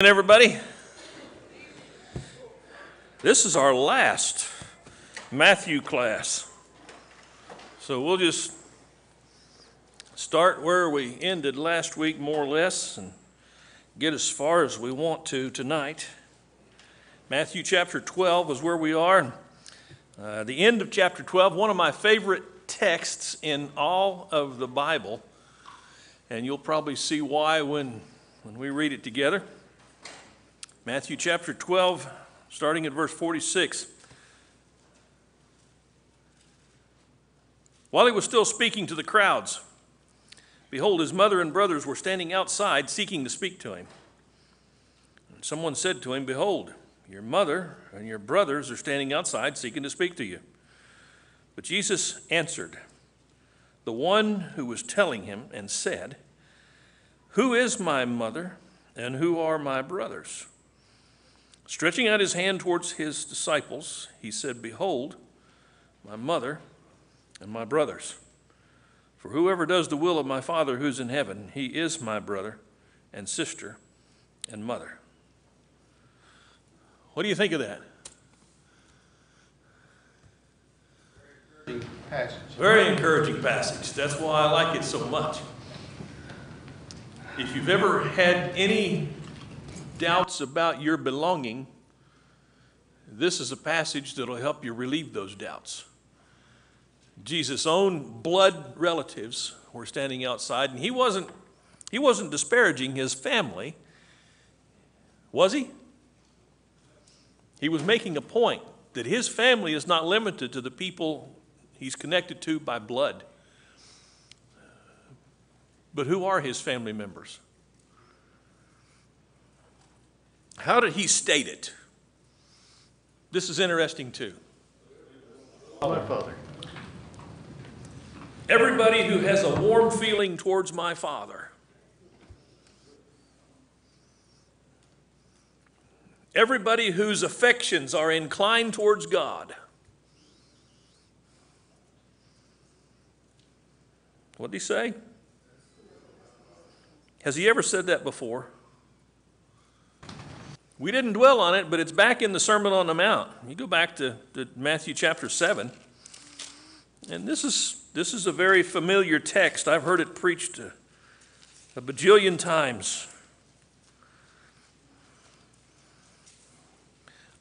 Everybody, this is our last Matthew class, so we'll just start where we ended last week more or less and get as far as we want to tonight. Matthew chapter 12 is where we are. The end of chapter 12, one of my favorite texts in all of the Bible, and you'll probably see why when we read it together. Matthew chapter 12, starting at verse 46. While he was still speaking to the crowds, behold, his mother and brothers were standing outside seeking to speak to him. And someone said to him, behold, your mother and your brothers are standing outside seeking to speak to you. But Jesus answered the one who was telling him and said, who is my mother and who are my brothers? Stretching out his hand towards his disciples, he said, behold, my mother and my brothers. For whoever does the will of my Father who's in heaven, he is my brother and sister and mother. What do you think of that? Very encouraging passage. That's why I like it so much. If you've ever had any doubts about your belonging, this is a passage that will help you relieve those doubts. Jesus' own blood relatives were standing outside, and he wasn't disparaging his family, was he? He was making a point that his family is not limited to the people he's connected to by blood. But who are his family members? How did he state it? This is interesting too. My Father. Everybody who has a warm feeling towards my Father. Everybody whose affections are inclined towards God. What did he say? Has he ever said that before? We didn't dwell on it, but it's back in the Sermon on the Mount. You go back to Matthew chapter 7, and this is a very familiar text. I've heard it preached a bajillion times.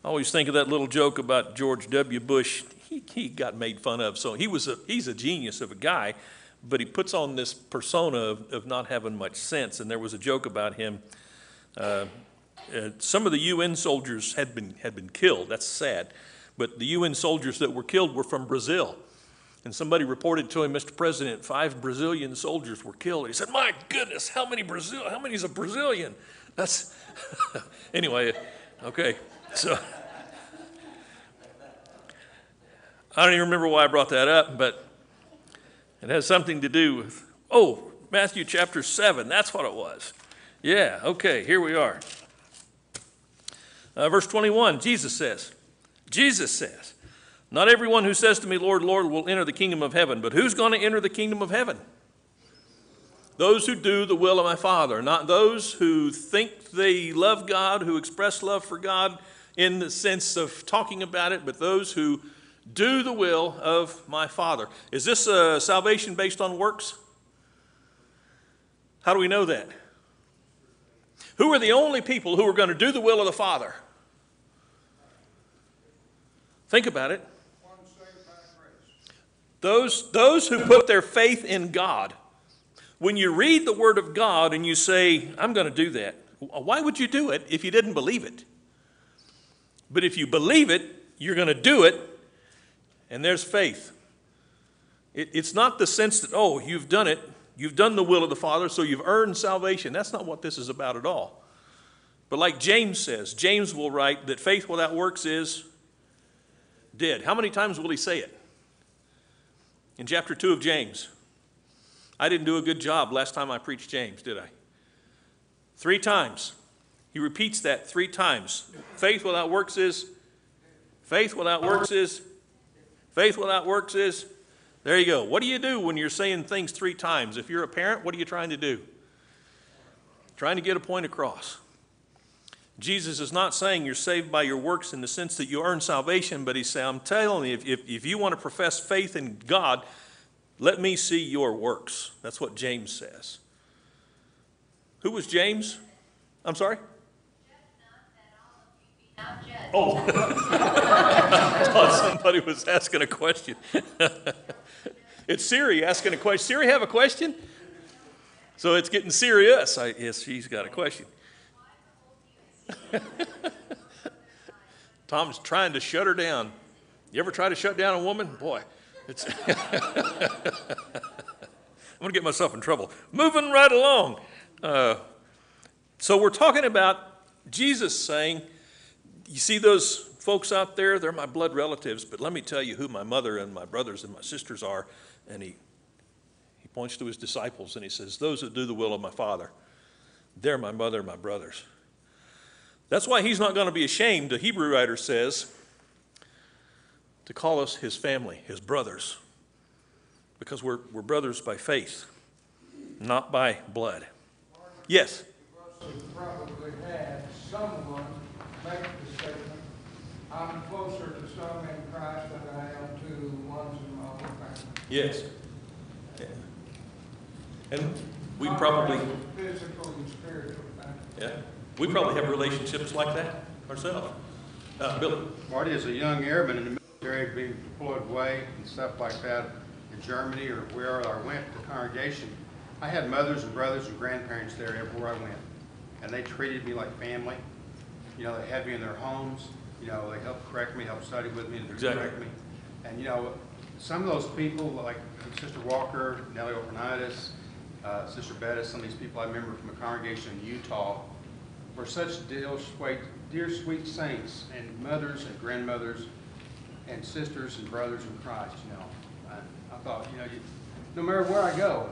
I always think of that little joke about George W. Bush. He got made fun of, so he's a genius of a guy, but he puts on this persona of not having much sense, and there was a joke about him. Some of the UN soldiers had been killed. That's sad. But the UN soldiers that were killed were from Brazil. And somebody reported to him, Mr. President, 5 Brazilian soldiers were killed. He said, my goodness, how many is a Brazilian? That's, anyway, okay. So, I don't even remember why I brought that up, but it has something to do with, Matthew chapter 7, that's what it was. Yeah, okay, here we are. Verse 21, Jesus says, not everyone who says to me, Lord, Lord, will enter the kingdom of heaven, but who's going to enter the kingdom of heaven? Those who do the will of my Father, not those who think they love God, who express love for God in the sense of talking about it, but those who do the will of my Father. Is this salvation based on works? How do we know that? Who are the only people who are going to do the will of the Father? Think about it. Those who put their faith in God. When you read the Word of God and you say, I'm going to do that, why would you do it if you didn't believe it? But if you believe it, you're going to do it, and there's faith. It's not the sense that, you've done it, you've done the will of the Father, so you've earned salvation. That's not what this is about at all. But like James says, James will write that faith without works is dead. How many times will he say it? In chapter 2 of James. I didn't do a good job last time I preached James, did I? 3 times. He repeats that 3 times. Faith without works is, faith without works is, faith without works is. There you go. What do you do when you're saying things 3 times? If you're a parent, what are you trying to do? Trying to get a point across. Jesus is not saying you're saved by your works in the sense that you earn salvation, but he's saying, I'm telling you, if you want to profess faith in God, let me see your works. That's what James says. Who was James? I'm sorry? Oh, I thought somebody was asking a question. It's Siri asking a question. Siri, have a question? So it's getting serious. Yes, she's got a question. Tom's trying to shut her down. You ever try to shut down a woman? Boy, it's I'm going to get myself in trouble. Moving right along. So we're talking about Jesus saying, you see those folks out there? They're my blood relatives, but let me tell you who my mother and my brothers and my sisters are. And he points to his disciples and he says, those that do the will of my Father, they're my mother and my brothers. That's why he's not going to be ashamed, the Hebrew writer says, to call us his family, his brothers, because we're brothers by faith, not by blood. Yes? You probably had someone make the statement, I'm closer to some in Christ than I am to ones in my own family. Yes. Yeah. And we probably... Physical and spiritual family. Yeah. We probably have relationships like that ourselves. Billy. Marty, as a young airman in the military, being deployed away and stuff like that in Germany or wherever I went to congregation, I had mothers and brothers and grandparents there everywhere I went. And they treated me like family. You know, they had me in their homes. You know, they helped correct me, helped study with me, and correct me. And, you know, some of those people, like Sister Walker, Nellie Opernitis, Sister Bettis, some of these people I remember from a congregation in Utah, were such dear, sweet saints, and mothers and grandmothers, and sisters and brothers in Christ, you know. I thought, you know, no matter where I go,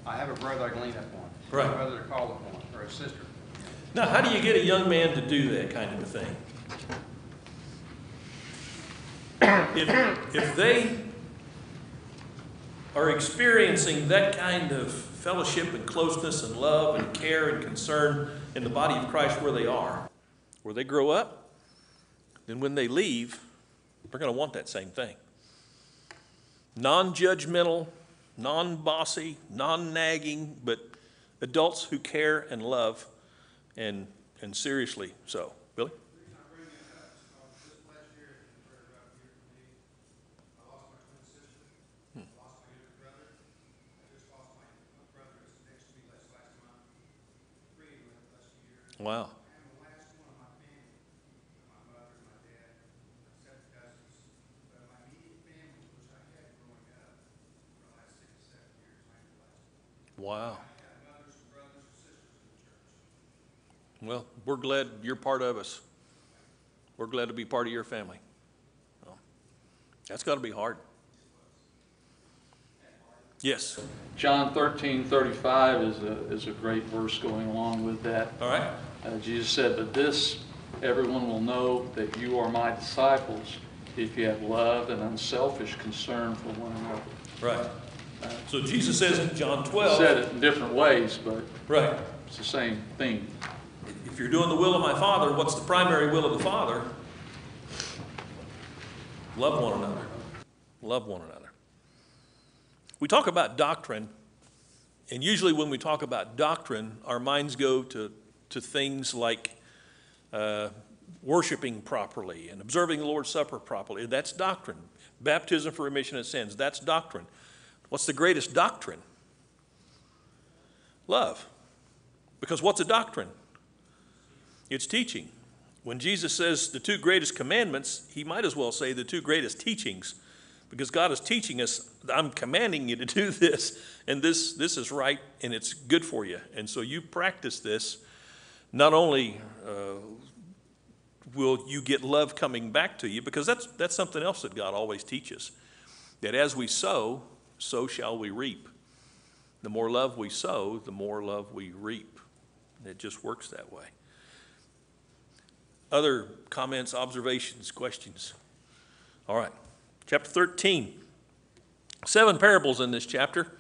I have a brother I can lean upon, right. A brother to call upon, or a sister. Now, how do you get a young man to do that kind of a thing? If they are experiencing that kind of fellowship and closeness and love and care and concern in the body of Christ where they are, where they grow up, then when they leave, they're going to want that same thing. Non-judgmental, non-bossy, non-nagging, but adults who care and love and seriously so. Billy? Wow. Wow. Well, we're glad you're part of us. We're glad to be part of your family. Well, that's got to be hard. Yes. John 13:35 is a great verse going along with that. All right. Jesus said, but this everyone will know that you are my disciples if you have love and unselfish concern for one another. Right. So Jesus says in John 12. Said it in different ways, but right. It's the same thing. If you're doing the will of my Father, what's the primary will of the Father? Love one another. Love one another. We talk about doctrine, and usually when we talk about doctrine, our minds go to things like worshiping properly and observing the Lord's Supper properly. That's doctrine. Baptism for remission of sins, that's doctrine. What's the greatest doctrine? Love. Because what's a doctrine? It's teaching. When Jesus says the two greatest commandments, he might as well say the two greatest teachings, because God is teaching us, I'm commanding you to do this, and this is right, and it's good for you. And so you practice this, not only will you get love coming back to you, because that's something else that God always teaches, that as we sow, so shall we reap. The more love we sow, the more love we reap. It just works that way. Other comments, observations, questions? All right. Chapter 13. 7 parables in this chapter.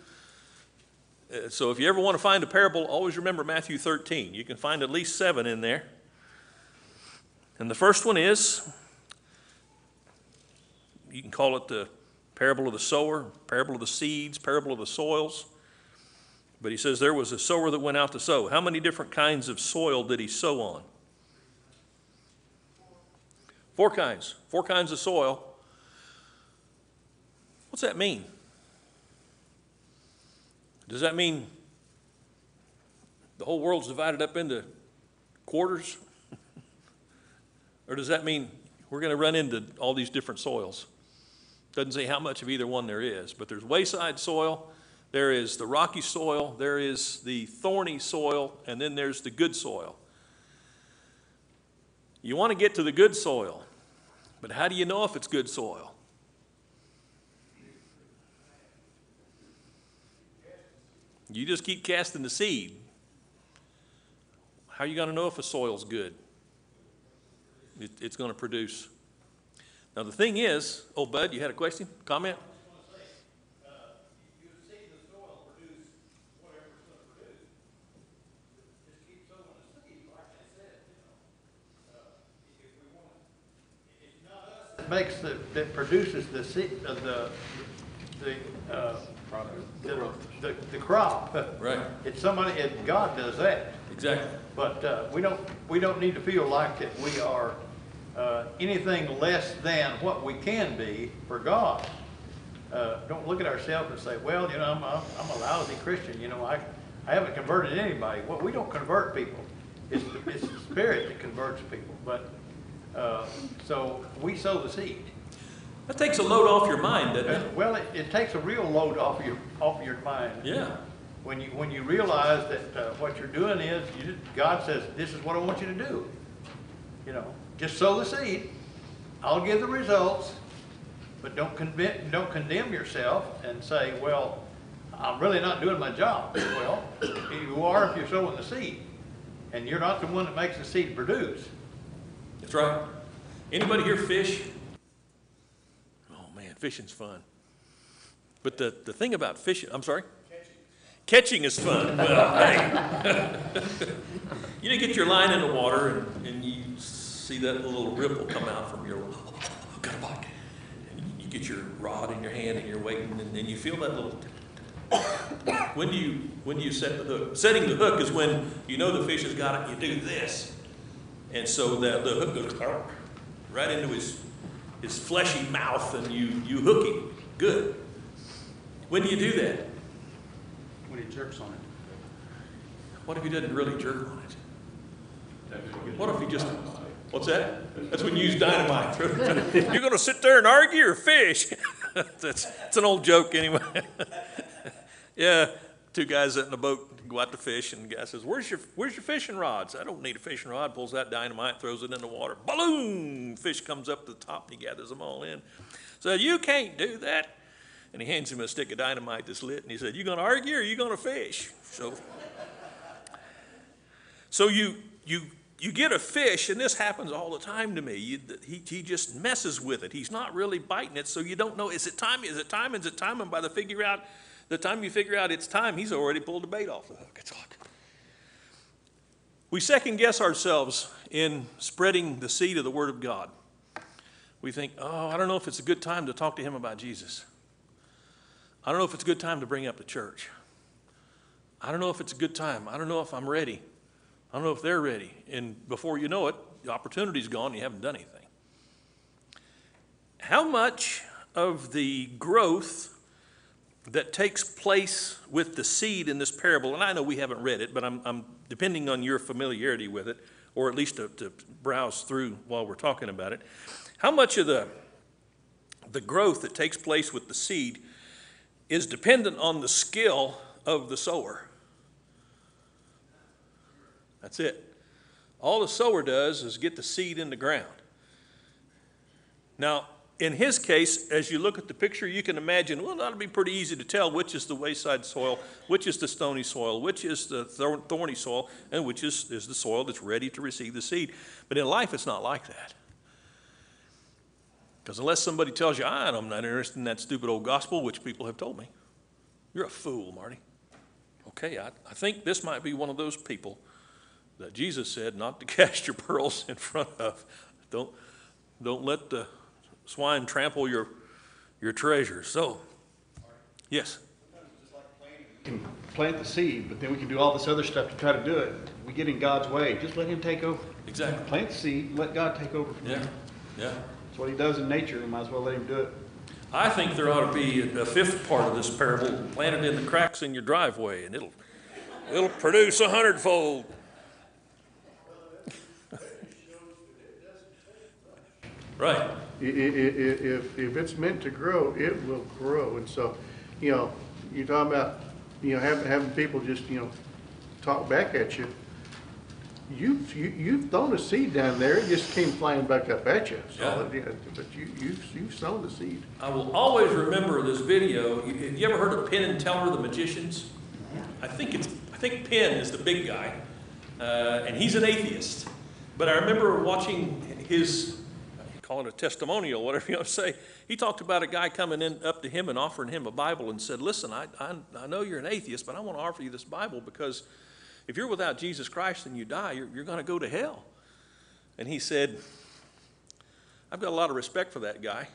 So if you ever want to find a parable, always remember Matthew 13. You can find at least 7 in there. And the first one is, you can call it the parable of the sower, parable of the seeds, parable of the soils. But he says there was a sower that went out to sow. How many different kinds of soil did he sow on? 4 kinds. 4 kinds of soil. What's that mean? Does that mean the whole world's divided up into quarters? Or does that mean we're going to run into all these different soils? Doesn't say how much of either one there is, but there's wayside soil, there is the rocky soil, there is the thorny soil, and then there's the good soil. You want to get to the good soil, but how do you know if it's good soil? You just keep casting the seed. How are you going to know if a soil's good? It's going to produce. Now the thing is, oh Bud, you had a question, comment? You see the soil produce whatever it's going to produce. Just keep sowing the seed, like I said. If we want, it's not us that makes that produces the seed of the crop. Right. It's somebody. God does that. Exactly. But we don't need to feel like that we are anything less than what we can be for God. Don't look at ourselves and say, well, I'm a lousy Christian. I haven't converted anybody. Well, we don't convert people. It's the Spirit that converts people. But so we sow the seed. That takes a load off your mind, doesn't it? Well, it takes a real load off your mind. Yeah. When you realize that what you're doing is, God says, this is what I want you to do. Just sow the seed. I'll give the results, but don't condemn yourself and say, well, I'm really not doing my job. Well, you are if you're sowing the seed, and you're not the one that makes the seed produce. That's right. Anybody here fish? Oh man, fishing's fun. But the thing about fishing, I'm sorry? Catching is fun. Well, hey. You get your line in the water and you see that little ripple come out from your, got a bite. And you get your rod in your hand and you're waiting, and then you feel that little. When do you set the hook? Setting the hook is when you know the fish has got it. You do this, and so that the hook goes right into his fleshy mouth, and you hook him. Good. When do you do that? When he jerks on it. What if he doesn't really jerk on it? What if he just, what's that? That's when you use dynamite. You're going to sit there and argue or fish? That's an old joke anyway. Yeah, 2 guys in a boat go out to fish, and the guy says, where's your fishing rods? I don't need a fishing rod. Pulls out dynamite, throws it in the water. Balloon! Fish comes up to the top, and he gathers them all in. So you can't do that. And he hands him a stick of dynamite that's lit, and he said, you going to argue or are you going to fish? So you get a fish, and this happens all the time to me. He just messes with it. He's not really biting it, so you don't know, is it time? Is it time? Is it time? And by the time you figure out it's time, he's already pulled the bait off the hook. It's like, we second guess ourselves in spreading the seed of the Word of God. We think, oh, I don't know if it's a good time to talk to him about Jesus. I don't know if it's a good time to bring up the church. I don't know if it's a good time. I don't know if I'm ready. I don't know if they're ready. And before you know it, the opportunity's gone, you haven't done anything. How much of the growth that takes place with the seed in this parable, and I know we haven't read it, but I'm depending on your familiarity with it, or at least to browse through while we're talking about it, how much of the growth that takes place with the seed is dependent on the skill of the sower? That's it. All the sower does is get the seed in the ground. Now, in his case, as you look at the picture, you can imagine, well, that'll be pretty easy to tell which is the wayside soil, which is the stony soil, which is the thorny soil, and which is the soil that's ready to receive the seed. But in life, it's not like that. Because unless somebody tells you, I'm not interested in that stupid old gospel, which people have told me, you're a fool, Marty. Okay, I think this might be one of those people that Jesus said not to cast your pearls in front of Don't let the swine trample your treasure. So, yes. We can plant the seed, but then we can do all this other stuff to try to do it. We get in God's way. Just let him take over. Exactly. Plant the seed, let God take over from Yeah. there. Yeah. That's what he does in nature. We might as well let him do it. I think there ought to be a fifth part of this parable planted in the cracks in your driveway, and it'll produce 100-fold. Right. If it's meant to grow, it will grow. And so, you're talking about, having people just, talk back at you. You've thrown a seed down there, it just came flying back up at you. So, but you've sown the seed. I will always remember this video. Have you ever heard of Penn and Teller, the magicians? I think Penn is the big guy, and he's an atheist. But I remember watching his, call it a testimonial, whatever you want to say. He talked about a guy coming in up to him and offering him a Bible and said, "Listen, I know you're an atheist, but I want to offer you this Bible because if you're without Jesus Christ and you die, you're going to go to hell." And he said, "I've got a lot of respect for that guy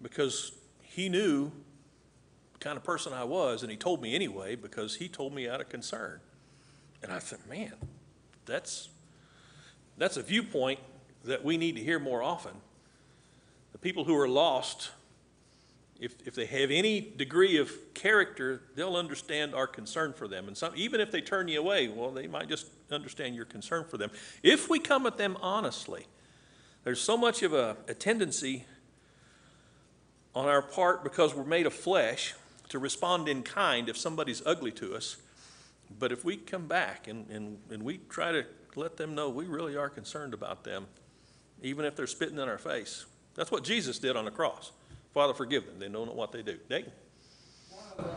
because he knew the kind of person I was, and he told me anyway because he told me out of concern." And I said, man, that's a viewpoint that we need to hear more often. The people who are lost, if they have any degree of character, they'll understand our concern for them. And even if they turn you away, well, they might just understand your concern for them. If we come at them honestly, there's so much of a tendency on our part, because we're made of flesh, to respond in kind if somebody's ugly to us. But if we come back and we try to let them know we really are concerned about them, even if they're spitting in our face. That's what Jesus did on the cross. Father, forgive them. They don't know what they do. Nathan? One of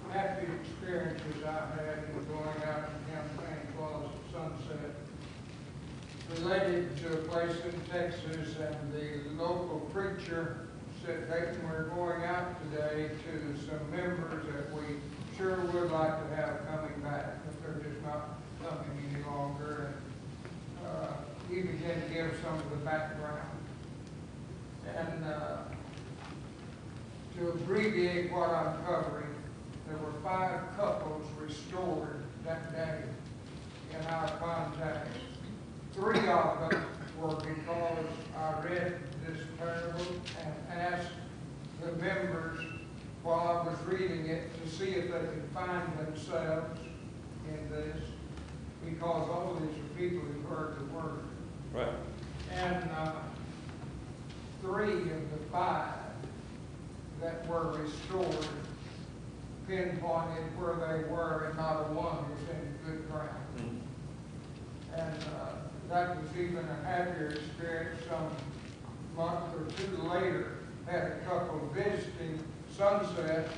the happy experiences I had in going out to campaign was Sunset, related to a place in Texas, and the local preacher said, "Nathan, we're going out today to some members that we sure would like to have coming back, but they're just not coming any longer." And he began to give some of the background. And to abbreviate what I'm covering, there were 5 couples restored that day in our contacts. 3 of them were because I read this parable and asked the members while I was reading it to see if they could find themselves in this, because all of these are people who heard the word. Right. And 3 of the 5 that were restored pinpointed where they were, and not a one was in good ground. Mm-hmm. And that was even a happier experience. Some month or 2 later, had a couple visiting Sunset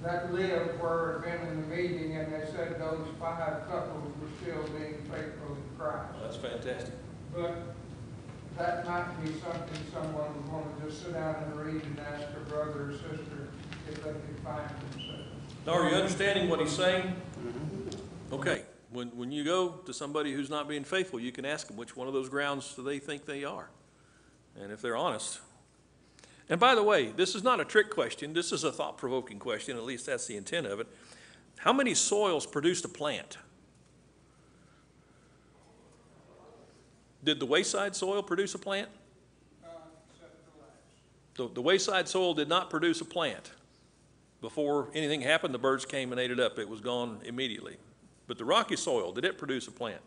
that lived where had been in the meeting, and they said those 5 couples were still being faithful in Christ. That's fantastic. But that might be something someone would want to just sit down and read and ask a brother or sister if they could find themselves. Now, are you understanding what he's saying? Mm-hmm. Okay. When you go to somebody who's not being faithful, you can ask them which one of those grounds do they think they are. And if they're honest. And by the way, this is not a trick question. This is a thought-provoking question. At least that's the intent of it. How many soils produced a plant? Did the wayside soil produce a plant? The wayside soil did not produce a plant. Before anything happened, the birds came and ate it up. It was gone immediately. But the rocky soil, did it produce a plant?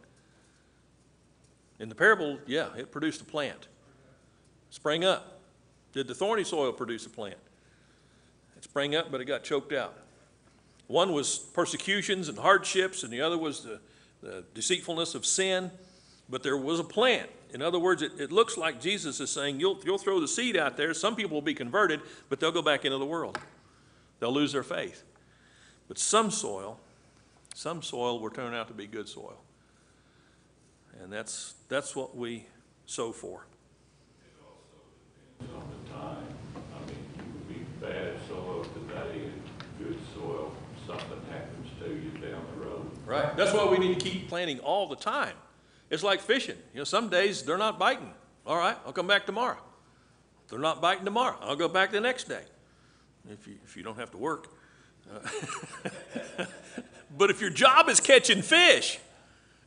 In the parable, yeah, it produced a plant. Sprang up. Did the thorny soil produce a plant? It sprang up, but it got choked out. One was persecutions and hardships, and the other was the deceitfulness of sin. But there was a plant. In other words, it looks like Jesus is saying, you'll throw the seed out there. Some people will be converted, but they'll go back into the world. They'll lose their faith. But some soil will turn out to be good soil. And that's what we sow for. It also depends on the time. I mean, you would be bad soil today and good soil, something happens to you down the road. Right. That's why we need to keep planting all the time. It's like fishing. You know, some days they're not biting. All right, I'll come back tomorrow. If they're not biting tomorrow, I'll go back the next day. If you don't have to work. But if your job is catching fish,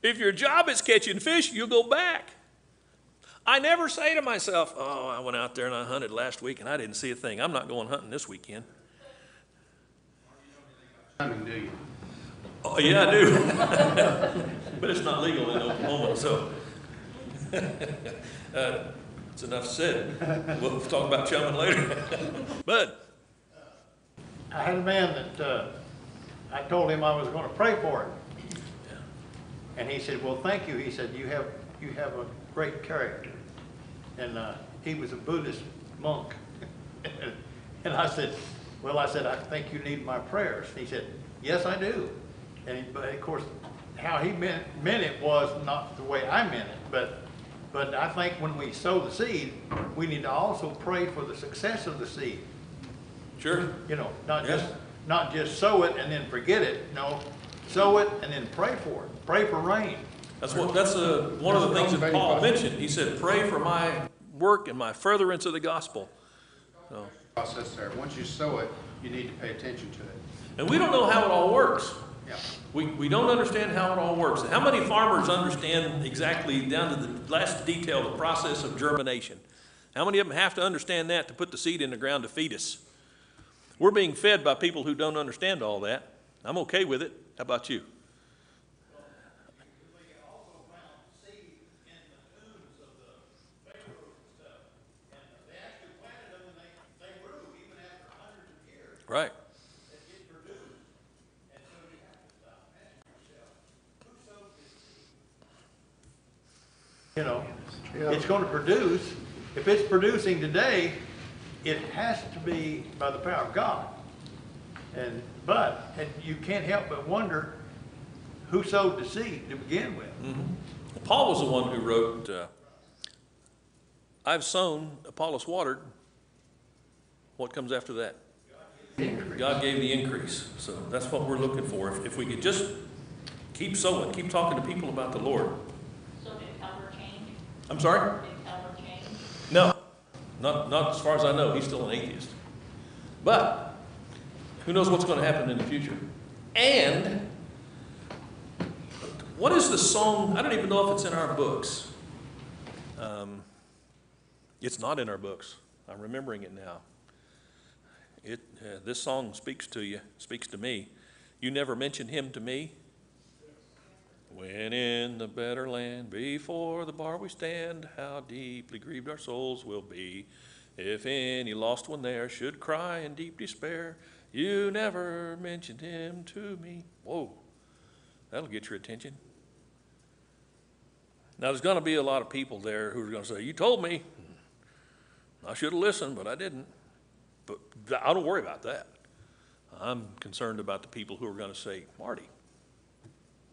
you'll go back. I never say to myself, oh, I went out there and I hunted last week and I didn't see a thing. I'm not going hunting this weekend. Hunting, do you? Oh, yeah, I do. But it's not legal in Oklahoma, so it's enough said. We'll talk about chumming later. Bud. I had a man that I told him I was going to pray for him. And he said, well, thank you. He said, you have a great character. And he was a Buddhist monk. And I said, well, I think you need my prayers. He said, yes, I do. But of course, how he meant it was not the way I meant it. But I think when we sow the seed, we need to also pray for the success of the seed. Sure. You know, not just sow it and then forget it. No, sow it and then pray for it. Pray for rain. That's one of the things that Paul mentioned. He said, pray for my work and my furtherance of the gospel. So. Process there. Once you sow it, you need to pay attention to it. And we don't know how it all works. Yeah. We don't understand how it all works. How many farmers understand exactly down to the last detail the process of germination? How many of them have to understand that to put the seed in the ground to feed us? We're being fed by people who don't understand all that. I'm okay with it. How about you? Right. You know, it's going to produce. If it's producing today, it has to be by the power of God. And you can't help but wonder who sowed the seed to begin with. Mm-hmm. Paul was the one who wrote, I've sown, Apollos watered. What comes after that? God gave the increase. So that's what we're looking for. If we could just keep sowing, keep talking to people about the Lord. So did Keller change? I'm sorry? Did Keller change? No, not as far as I know. He's still an atheist. But who knows what's going to happen in the future? And what is the song? I don't even know if it's in our books. It's not in our books. I'm remembering it now. This song speaks to you, speaks to me. You never mentioned him to me. When in the better land, before the bar we stand, how deeply grieved our souls will be. If any lost one there should cry in deep despair, you never mentioned him to me. Whoa, that'll get your attention. Now, there's going to be a lot of people there who are going to say, you told me. I should have listened, but I didn't. But I don't worry about that. I'm concerned about the people who are going to say, Marty,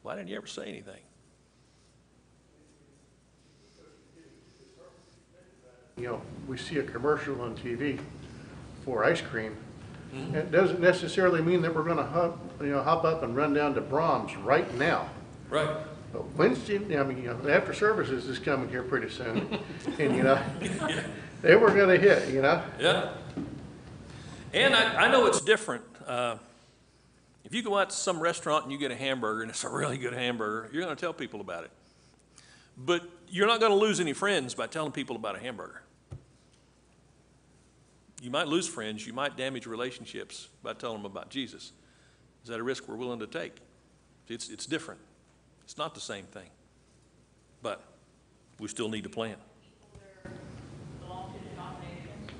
why didn't you ever say anything? You know, we see a commercial on TV for ice cream. Mm-hmm. It doesn't necessarily mean that we're going to hop up and run down to Brahms right now. Right. But Wednesday, after services is coming here pretty soon, and they were going to hit, Yeah. And I know it's different. If you go out to some restaurant and you get a hamburger and it's a really good hamburger, you're going to tell people about it. But you're not going to lose any friends by telling people about a hamburger. You might lose friends. You might damage relationships by telling them about Jesus. Is that a risk we're willing to take? It's different. It's not the same thing. But we still need to plan. Belong to denominations?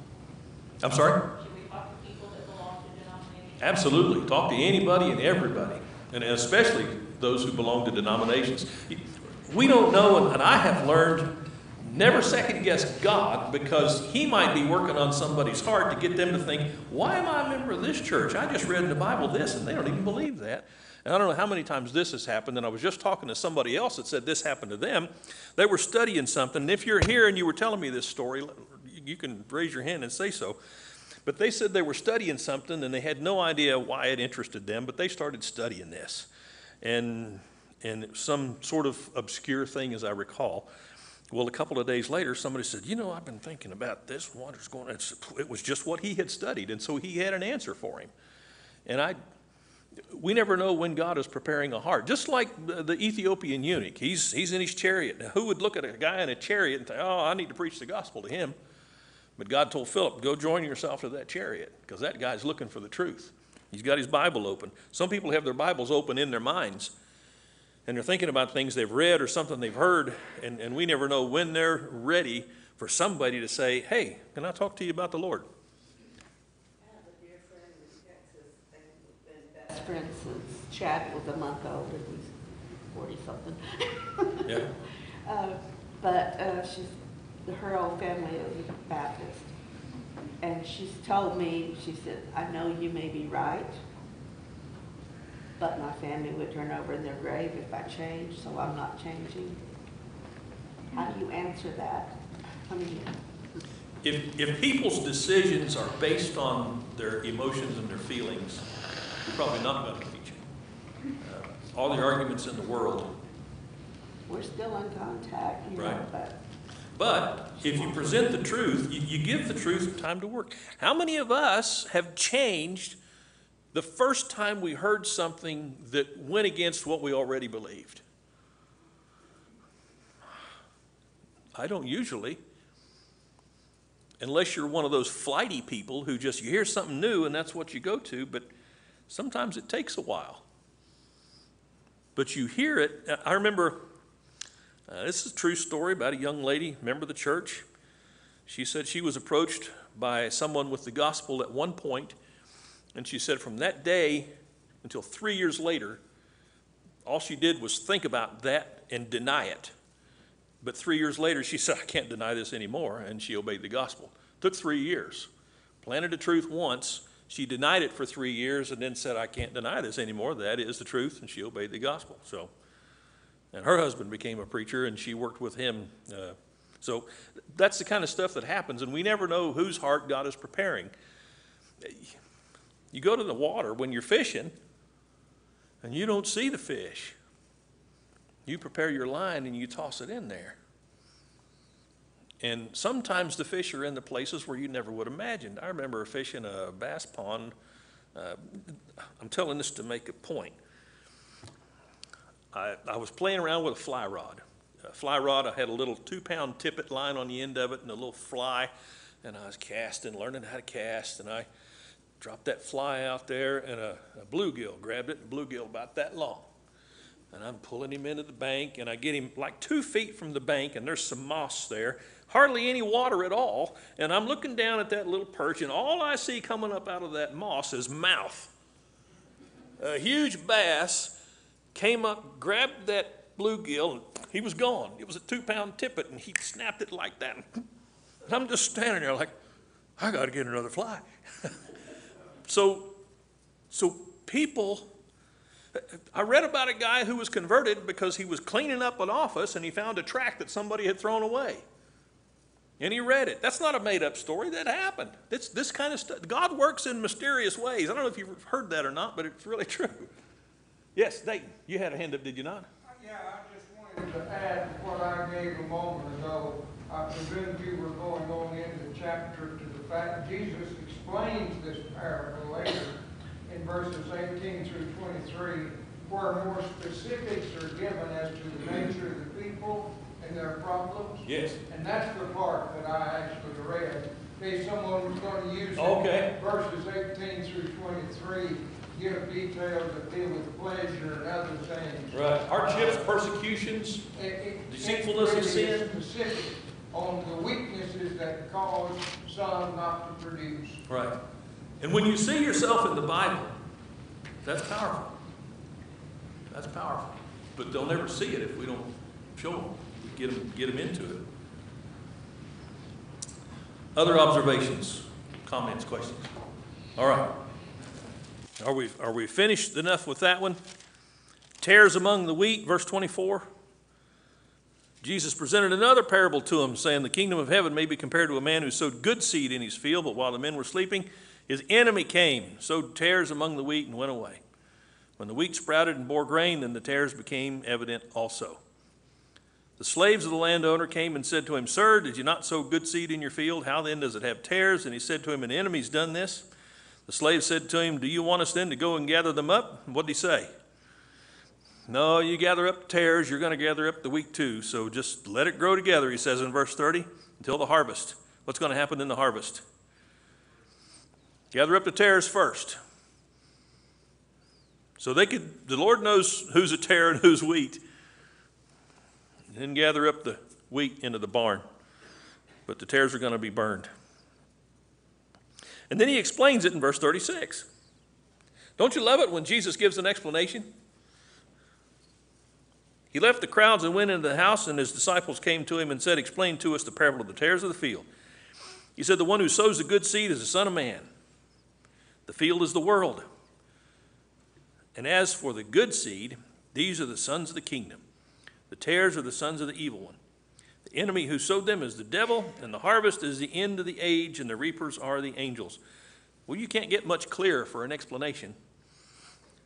I'm sorry? Should we talk to people that belong to denominations? Absolutely. Talk to anybody and everybody, and especially those who belong to denominations. We don't know, and I have learned, never second guess God, because he might be working on somebody's heart to get them to think, why am I a member of this church? I just read in the Bible this, and they don't even believe that. And I don't know how many times this has happened, and I was just talking to somebody else that said this happened to them. They were studying something, and if you're here and you were telling me this story, you can raise your hand and say so. But they said they were studying something, and they had no idea why it interested them, but they started studying this. And And it was some sort of obscure thing, as I recall. Well, a couple of days later, somebody said, you know, I've been thinking about this. Water's going. It was just what he had studied, and so he had an answer for him. And we never know when God is preparing a heart. Just like the Ethiopian eunuch, he's in his chariot. Now, who would look at a guy in a chariot and say, oh, I need to preach the gospel to him? But God told Philip, go join yourself to that chariot, because that guy's looking for the truth. He's got his Bible open. Some people have their Bibles open in their minds, and they're thinking about things they've read or something they've heard, and we never know when they're ready for somebody to say, hey, can I talk to you about the Lord? For instance, Chad was a month old and he's 40-something. Yeah. But her whole family is Baptist. And she's told me, she said, I know you may be right, but my family would turn over in their grave if I changed, so I'm not changing. How do you answer that? I mean, If people's decisions are based on their emotions and their feelings, you're probably not going to teach them. All the arguments in the world. we're still in contact, you know, Right. But if you present the truth, you give the truth time to work. How many of us have changed the first time we heard something that went against what we already believed? I don't usually. Unless you're one of those flighty people who just, you hear something new and that's what you go to, but sometimes it takes a while. But you hear it. I remember, this is a true story about a young lady, member of the church. She said she was approached by someone with the gospel at one point, and she said from that day until 3 years later, all she did was think about that and deny it. But 3 years later, she said, I can't deny this anymore, and she obeyed the gospel. Took 3 years. Planted the truth once. She denied it for 3 years and then said, I can't deny this anymore. That is the truth, and she obeyed the gospel. So, and her husband became a preacher, and she worked with him. So that's the kind of stuff that happens, and we never know whose heart God is preparing. You go to the water when you're fishing, and you don't see the fish. You prepare your line and you toss it in there. And sometimes the fish are in the places where you never would have imagined. I remember fishing a bass pond. I'm telling this to make a point. I was playing around with a fly rod. I had a little 2-pound tippet line on the end of it and a little fly. And I was casting, learning how to cast. And I dropped that fly out there, and a bluegill grabbed it, and a bluegill about that long. And I'm pulling him into the bank, and I get him like 2 feet from the bank, and there's some moss there, hardly any water at all. And I'm looking down at that little perch, and all I see coming up out of that moss is mouth. A huge bass came up, grabbed that bluegill, and he was gone. It was a 2-pound tippet, and he snapped it like that. And I'm just standing there like, I got to get another fly. So people... I read about a guy who was converted because he was cleaning up an office and he found a tract that somebody had thrown away. And he read it. That's not a made-up story. That happened. This kind of stuff. God works in mysterious ways. I don't know if you've heard that or not, but it's really true. Yes, Dayton, you had a hand up, did you not? Yeah, I just wanted to add what I gave a moment ago. I presume you were going on into the chapter to the fact Jesus explains this parable later in verses 18 through 23, where more specifics are given as to the nature of the people and their problems. Yes. And that's the part that I actually read. In case someone was going to use Okay. verses 18 through 23, give details that deal with pleasure and other things. Right. Hardships, persecutions, deceitfulness of sin. It's specific on the weaknesses that cause some not to produce. Right. And when you see yourself in the Bible, that's powerful. That's powerful. But they'll never see it if we don't show them, get them into it. Other observations, comments, questions? All right. Are we finished enough with that one? Tares among the wheat, verse 24. Jesus presented another parable to him, saying, the kingdom of heaven may be compared to a man who sowed good seed in his field, but while the men were sleeping, his enemy came, sowed tares among the wheat, and went away. When the wheat sprouted and bore grain, then the tares became evident also. The slaves of the landowner came and said to him, Sir, did you not sow good seed in your field? How then does it have tares? And he said to him, An enemy's done this. The slave said to him, Do you want us then to go and gather them up? What did he say? No, you gather up the tares, you're going to gather up the wheat too. So just let it grow together, he says in verse 30, until the harvest. What's going to happen in the harvest? Gather up the tares first. So the Lord knows who's a tare and who's wheat. And then gather up the wheat into the barn. But the tares are going to be burned. And then he explains it in verse 36. Don't you love it when Jesus gives an explanation? He left the crowds and went into the house, and his disciples came to him and said, Explain to us the parable of the tares of the field. He said, The one who sows the good seed is the Son of Man. The field is the world. And as for the good seed, these are the sons of the kingdom. The tares are the sons of the evil one. The enemy who sowed them is the devil, and the harvest is the end of the age, and the reapers are the angels. Well, you can't get much clearer for an explanation.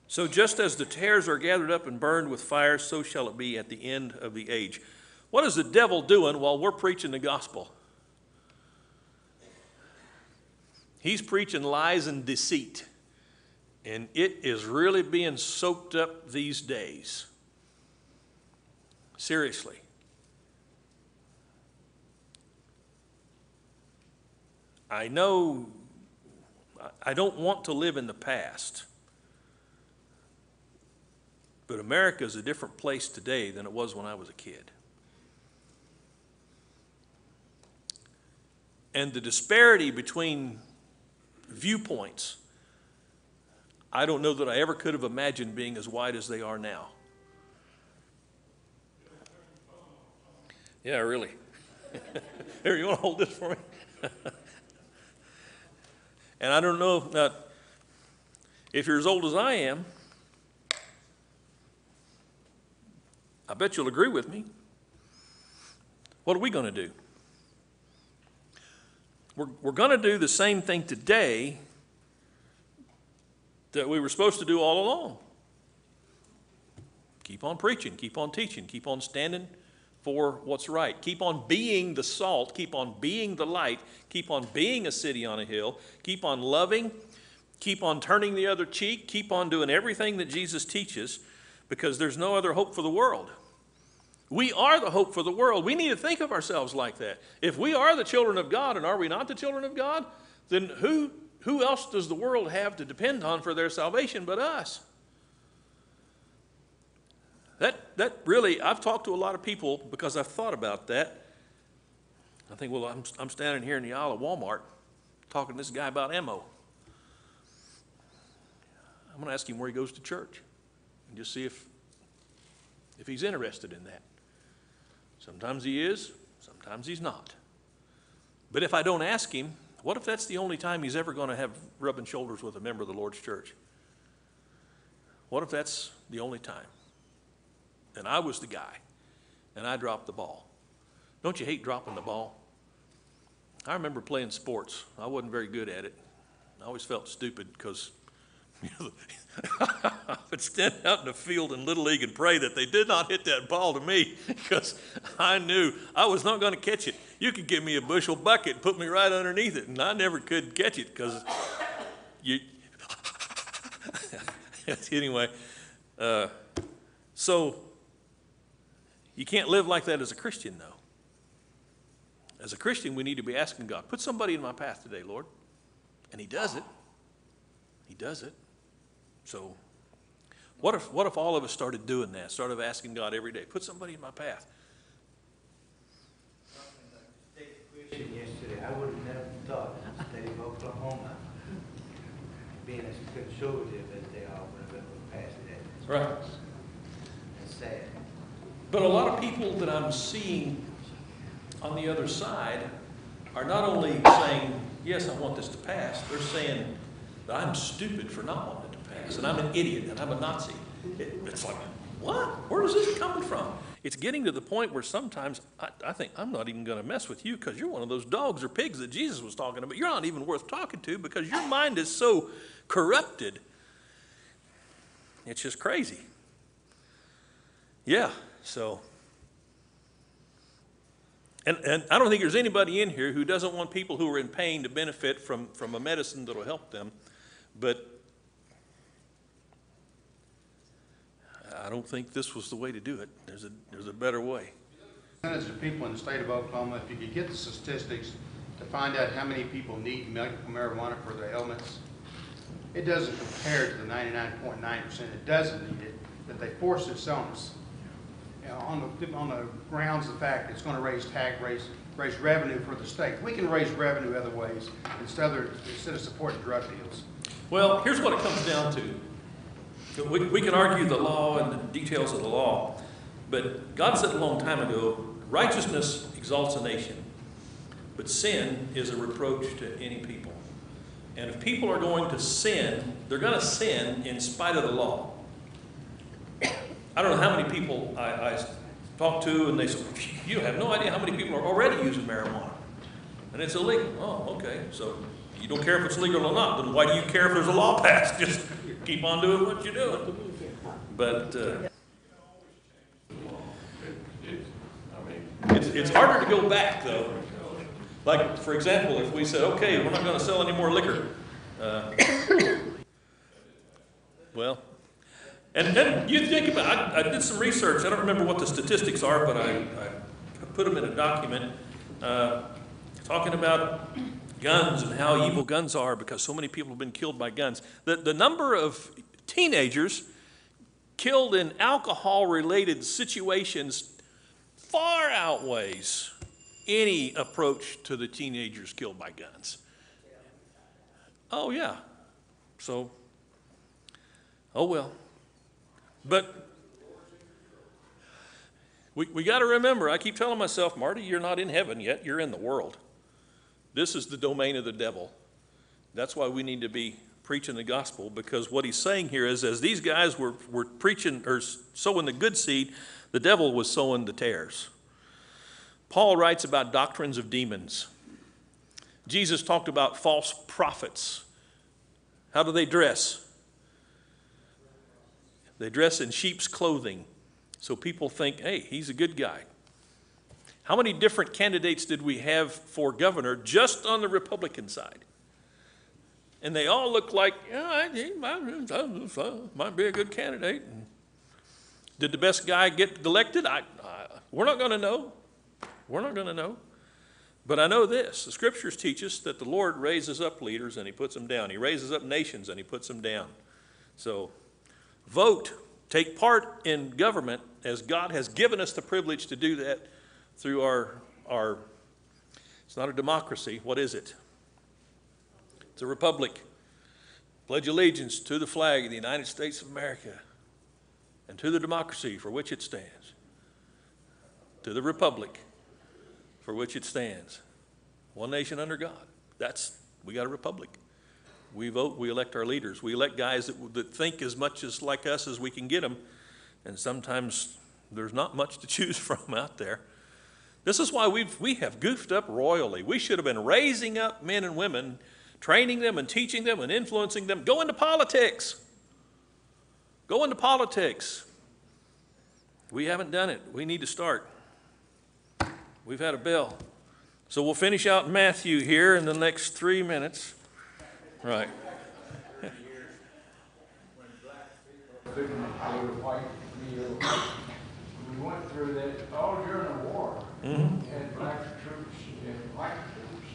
So just as the tares are gathered up and burned with fire, so shall it be at the end of the age. What is the devil doing while we're preaching the gospel? He's preaching lies and deceit. And it is really being soaked up these days. Seriously. I know I don't want to live in the past. But America is a different place today than it was when I was a kid. And the disparity between viewpoints, I don't know that I ever could have imagined being as wide as they are now. Yeah, really. Here, you want to hold this for me? And I don't know if you're as old as I am, I bet you'll agree with me. What are we going to do? We're going to do the same thing today that we were supposed to do all along. Keep on preaching, keep on teaching, keep on standing for what's right. Keep on being the salt, keep on being the light, keep on being a city on a hill, keep on loving, keep on turning the other cheek, keep on doing everything that Jesus teaches, because there's no other hope for the world. We are the hope for the world. We need to think of ourselves like that. If we are the children of God, and are we not the children of God, then who else does the world have to depend on for their salvation but us? That really, I've talked to a lot of people because I've thought about that. I think, well, I'm standing here in the aisle of Walmart talking to this guy about ammo. I'm going to ask him where he goes to church and just see if he's interested in that. Sometimes he is, sometimes he's not. But if I don't ask him, what if that's the only time he's ever going to have rubbing shoulders with a member of the Lord's church? What if that's the only time? And I was the guy, and I dropped the ball. Don't you hate dropping the ball? I remember playing sports. I wasn't very good at it. I always felt stupid because I would stand out in the field in Little League and pray that they did not hit that ball to me, because I knew I was not going to catch it. You could give me a bushel bucket and put me right underneath it, and I never could catch it because you. Anyway, so you can't live like that as a Christian, though. As a Christian, we need to be asking God, put somebody in my path today, Lord. And he does it. He does it. So what if all of us started doing that, started asking God every day, put somebody in my path? Yesterday, I would have never thought the state of Oklahoma, being as conservative as they are, would have ever passed that. Right. It's sad. But a lot of people that I'm seeing on the other side are not only saying, yes, I want this to pass, they're saying that I'm stupid for not wanting it to pass, and I'm an idiot, and I'm a Nazi. It's like, what? Where is this coming from? It's getting to the point where sometimes I think, I'm not even going to mess with you because you're one of those dogs or pigs that Jesus was talking about. You're not even worth talking to because your mind is so corrupted. It's just crazy. Yeah, so. And I don't think there's anybody in here who doesn't want people who are in pain to benefit from a medicine that will help them. But I don't think this was the way to do it. There's a better way. Percentage of people in the state of Oklahoma, if you could get the statistics to find out how many people need medical marijuana for their ailments, it doesn't compare to the 99.9% it doesn't need it, that they force this on us. You know, on the grounds of the fact it's going to raise revenue for the state. We can raise revenue other ways instead of supporting drug deals. Well, here's what it comes down to. We can argue the law and the details of the law, but God said a long time ago, righteousness exalts a nation, but sin is a reproach to any people. And if people are going to sin, they're going to sin in spite of the law. I don't know how many people I talk to, and they say, you have no idea how many people are already using marijuana. And it's illegal. Oh, okay. So you don't care if it's legal or not. Then why do you care if there's a law passed? Just keep on doing what you're doing. But it's harder to go back, though. Like, for example, if we said, okay, we're not going to sell any more liquor. Well, and you think about I did some research. I don't remember what the statistics are, but I put them in a document talking about guns and how evil guns are because so many people have been killed by guns. The number of teenagers killed in alcohol-related situations far outweighs any approach to the teenagers killed by guns. Oh, yeah. So, oh well. But we got to remember, I keep telling myself, Marty, you're not in heaven yet, you're in the world. This is the domain of the devil. That's why we need to be preaching the gospel, because what he's saying here is, as these guys were preaching or sowing the good seed, the devil was sowing the tares. Paul writes about doctrines of demons. Jesus talked about false prophets. How do they dress? They dress in sheep's clothing, so people think, hey, he's a good guy. How many different candidates did we have for governor just on the Republican side? And they all look like, yeah, he might be a good candidate. Did the best guy get elected? We're not going to know. We're not going to know. But I know this. The scriptures teach us that the Lord raises up leaders and he puts them down. He raises up nations and he puts them down. So vote, take part in government as God has given us the privilege to do that through our it's not a democracy. What is it? It's a republic. Pledge allegiance to the flag of the United States of America and to the democracy for which it stands. To the republic for which it stands. One nation under God. We got a republic. We vote, we elect our leaders. We elect guys that think as much as like us as we can get them. And sometimes there's not much to choose from out there. This is why we have goofed up royally. We should have been raising up men and women, training them and teaching them and influencing them. Go into politics. Go into politics. We haven't done it. We need to start. We've had a bell. So we'll finish out Matthew here in the next 3 minutes. Right. We went through that all during the war. Mm-hmm. We had black troops and white troops.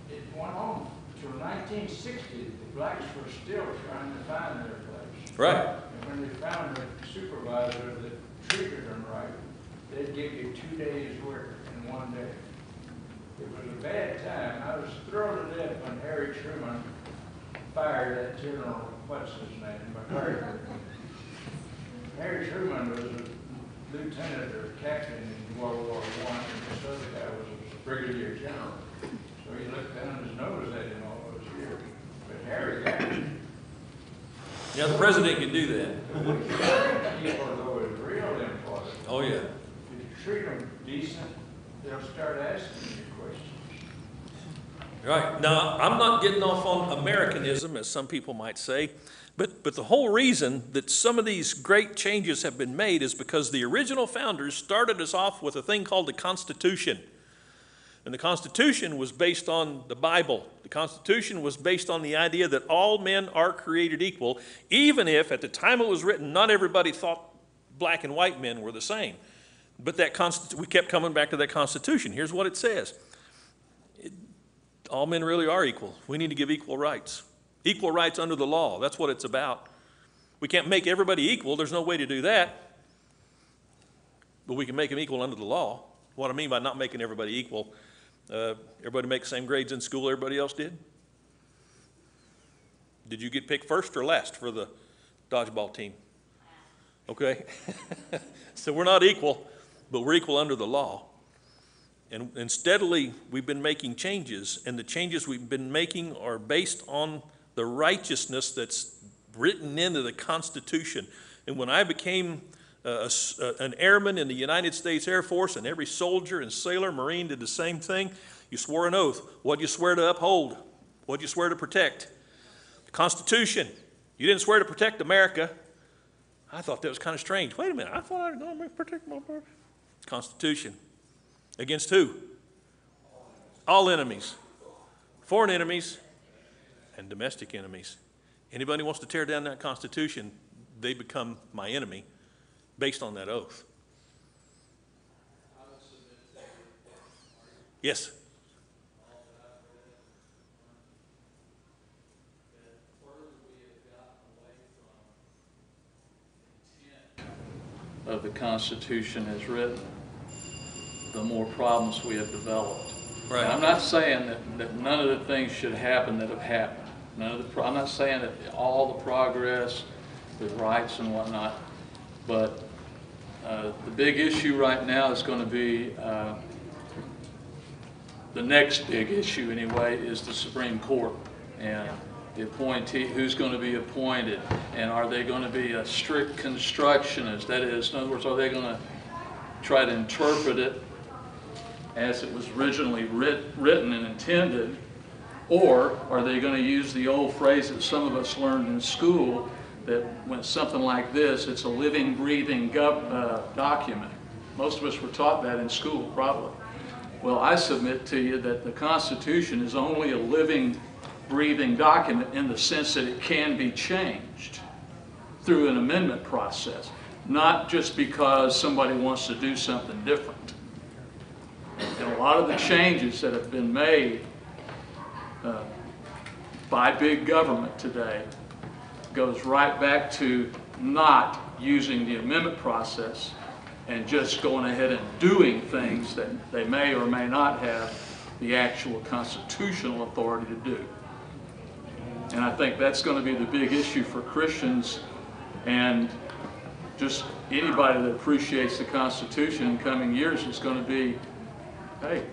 It went on till 1960. The blacks were still trying to find their place. Right. And when they found a supervisor that treated them right, they'd give you 2 days' work in 1 day. It was a bad time. I was thrilled to death when Harry Truman fired that general, what's his name, McCarthy. Harry Truman was a lieutenant or captain in World War I, and this other guy was a brigadier general. So he looked down his nose at him all those years. But Harry got it. Yeah, the president can do that. People, though, is real important. Oh, yeah. If you treat them decent, they'll start asking you questions. Right. Now, I'm not getting off on Americanism, as some people might say, but the whole reason that some of these great changes have been made is because the original founders started us off with a thing called the Constitution. And the Constitution was based on the Bible. The Constitution was based on the idea that all men are created equal, even if at the time it was written, not everybody thought black and white men were the same. But we kept coming back to that Constitution. Here's what it says. All men really are equal. We need to give equal rights. Equal rights under the law. That's what it's about. We can't make everybody equal. There's no way to do that. But we can make them equal under the law. What I mean by not making everybody equal, everybody make the same grades in school everybody else did? Did you get picked first or last for the dodgeball team? Okay. So we're not equal, but we're equal under the law. And steadily we've been making changes, and the changes we've been making are based on the righteousness that's written into the Constitution. And when I became an airman in the United States Air Force, and every soldier and sailor, Marine did the same thing, you swore an oath. What'd you swear to uphold? What'd you swear to protect? The Constitution. You didn't swear to protect America. I thought that was kind of strange. Wait a minute, I thought I was going to protect my America. Constitution. Against who? All enemies. Foreign enemies and domestic enemies. Anybody wants to tear down that Constitution, they become my enemy based on that oath. Yes. Of the Constitution as written, the more problems we have developed. Right. And I'm not saying that none of the things should happen that have happened. I'm not saying that all the progress with rights and whatnot, but the big issue right now is going to be, the next big issue anyway, is the Supreme Court and the appointee, who's going to be appointed, and are they going to be a strict constructionist? That is, in other words, are they going to try to interpret it as it was originally written and intended, or are they going to use the old phrase that some of us learned in school, that when something like this, it's a living, breathing document. Most of us were taught that in school, probably. Well, I submit to you that the Constitution is only a living, breathing document in the sense that it can be changed through an amendment process, not just because somebody wants to do something different. And a lot of the changes that have been made by big government today goes right back to not using the amendment process and just going ahead and doing things that they may or may not have the actual constitutional authority to do. And I think that's going to be the big issue for Christians and just anybody that appreciates the Constitution in coming years. Is going to be, hey,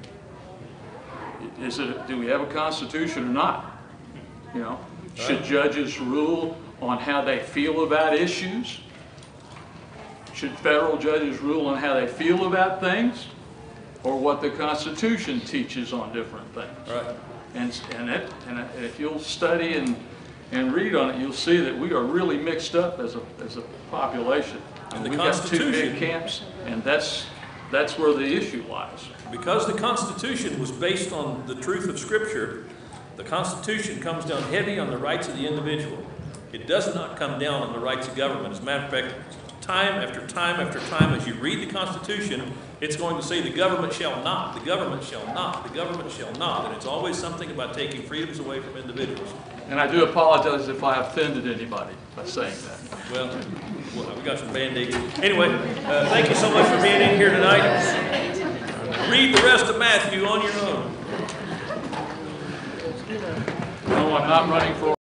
do we have a Constitution or not? You know, should judges rule on how they feel about issues? Should federal judges rule on how they feel about things, or what the Constitution teaches on different things? Right. And if you'll study and read on it, you'll see that we are really mixed up as a population. And the we've got two Constitution, big camps, and that's where the issue lies. because the Constitution was based on the truth of Scripture, the Constitution comes down heavy on the rights of the individual. It does not come down on the rights of government. As a matter of fact, time after time after time, as you read the Constitution, it's going to say the government shall not, the government shall not, the government shall not. And it's always something about taking freedoms away from individuals. And I do apologize if I offended anybody by saying that. Well, we got some Band-Aids. Anyway, thank you so much for being in here tonight. Read the rest of Matthew on your own. No, I'm not running for